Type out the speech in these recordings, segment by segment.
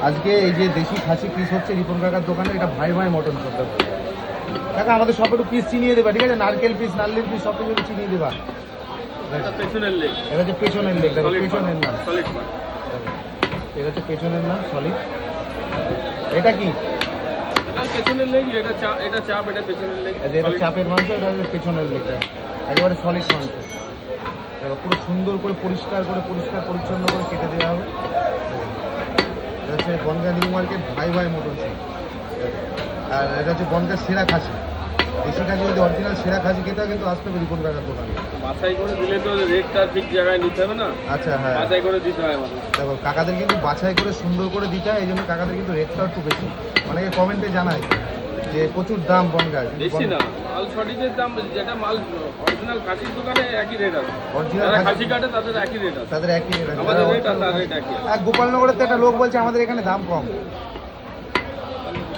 আজকে এই যে দেশি খাসি পিস হচ্ছে রিপন কাকার দোকানে, এটা ভাই ভাই মটন করতে হবে। কাকা আমাদের সব একটু পিস চিনিয়ে দেবা, ঠিক আছে? নারকেল পিস, নারকেল পিস সব কিছু চিনিয়ে দেবা। পেছনের লেগ, এটা হচ্ছে পেছনের লেগ, দেখো পেছনের নাম, সলিড পার্ট। এটা হচ্ছে পেছনের নাম সলিড। এটা কি? এটা পেছনের লেগ, এটা চাপ, এটা চাপ, এটা পেছনের লেগ। এটা চাপের মাংস, এটা হচ্ছে পেছনের লেগটা, একেবারে সলিড মাংস। দেখো পুরো সুন্দর করে পরিষ্কার পরিচ্ছন্ন করে কেটে দেওয়া হবে। এটা হচ্ছে বনগাঁ নিউ মার্কেট ভাই ভাই মটন শপ। আর এটা হচ্ছে বনগাঁ সেরা খাসি, দেশি খাসি যদি অরিজিনাল সেরা খাসি খেতে হয় কিন্তু আসতে হবে রিপন কাকার দোকানে। বাছাই করে দিলে তো রেটটা ঠিক জায়গায় নিতে হবে না? আচ্ছা হ্যাঁ, বাছাই করে দিতে হয় আমাদের। দেখো কাকাদের কিন্তু বাছাই করে সুন্দর করে দিতে হয়, এই জন্য কাকাদের কিন্তু রেটটাও একটু বেশি। অনেকে কমেন্টে জানায় যে প্রচুর দাম বনগাঁ, বেশি না, মাল সঠিকের দাম, যেটা মাল অরিজিনাল খাসির দোকানে একই রেট আছে। অরিজিনাল যারা খাসি কাটে তাদের একই রেট আছে, তাদের একই রেট আছে। আমাদের রেট আর তার রেট একই। আর গোপালনগরের তো একটা লোক বলছে আমাদের এখানে দাম কম।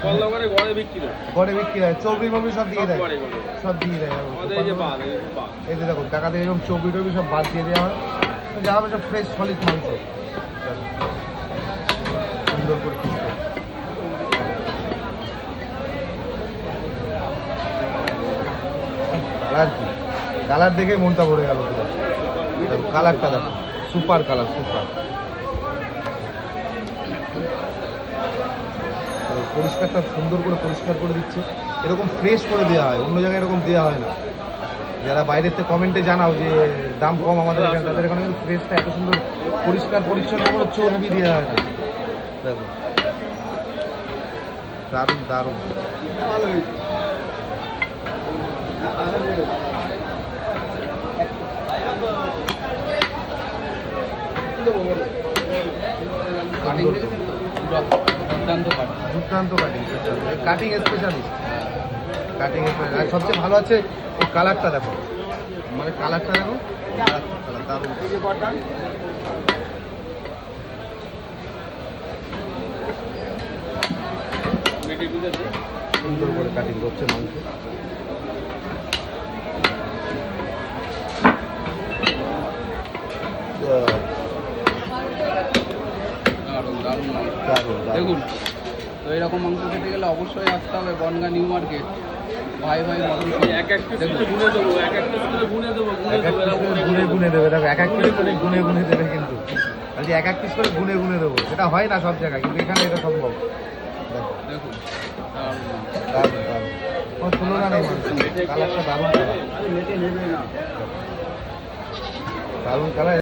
গোপালনগরে গড়ে বিক্রি হয়, ঘরে বিক্রি হয়, চর্বি মর্বি সব দিয়ে সব দেয়, গড়ে গড়ে। সব দিয়ে দেয়। আমাদের এই যে বাদ, এই যে বাদ। এই যে দেখো কাকাদের এরকম চর্বি টর্বি সব বাদ দিয়ে দেওয়া হয়, তো যা হবে সব ফ্রেশ সলিড মাংস। সুন্দর করে piece করে। কালার কি, কালার দেখে মনটা ভরে গেল পুরো। দেখো কালারটা দেখো, সুপার কালার, সুপার। পরিষ্কারটা সুন্দর করে পরিষ্কার করে দিচ্ছে, এরকম ফ্রেশ করে দেওয়া হয়, অন্য জায়গায় এরকম দেওয়া হয় না। যারা বাইরের থেকে কমেন্টে জানাও যে দাম কম আমাদের এখানে, তাদের এখানে কিন্তু ফ্রেশটা এত সুন্দর পরিষ্কার পরিচ্ছন্ন করে চর্বি দেওয়া হয় না। দেখো দারুণ দারুণ। দুর্দান্ত cutting, cutting specialist, cutting specialist. আর সবচেয়ে ভালো আছে এই কালারটা দেখো, মানে কালারটা দেখো, কালার দারুণ। সুন্দর করে কাটিং করছে মাংস। দেখুন, তো এরকম মাংস খেতে গেলে অবশ্যই আসতে হবে বনগাঁ নিউ মার্কেট ভাই ভাই মটন শপ। এক এক পিস করে গুনে দেবো, এক এক পিস করে গুনে দেবো, এক এক পিস করে গুনে গুনে দেবে, দেখো এক এক পিস করে গুনে গুনে দেবে, কিন্তু বলছি এক এক পিস করে গুনে গুনে দেবো, এটা হয় না সব জায়গায়, কিন্তু এখানে এটা সম্ভব। দেখো দেখুন দারুণ দারুণ, কোনো তুলনা নেই মাংস, কালারটা দারুণ কালার, দারুণ কালার।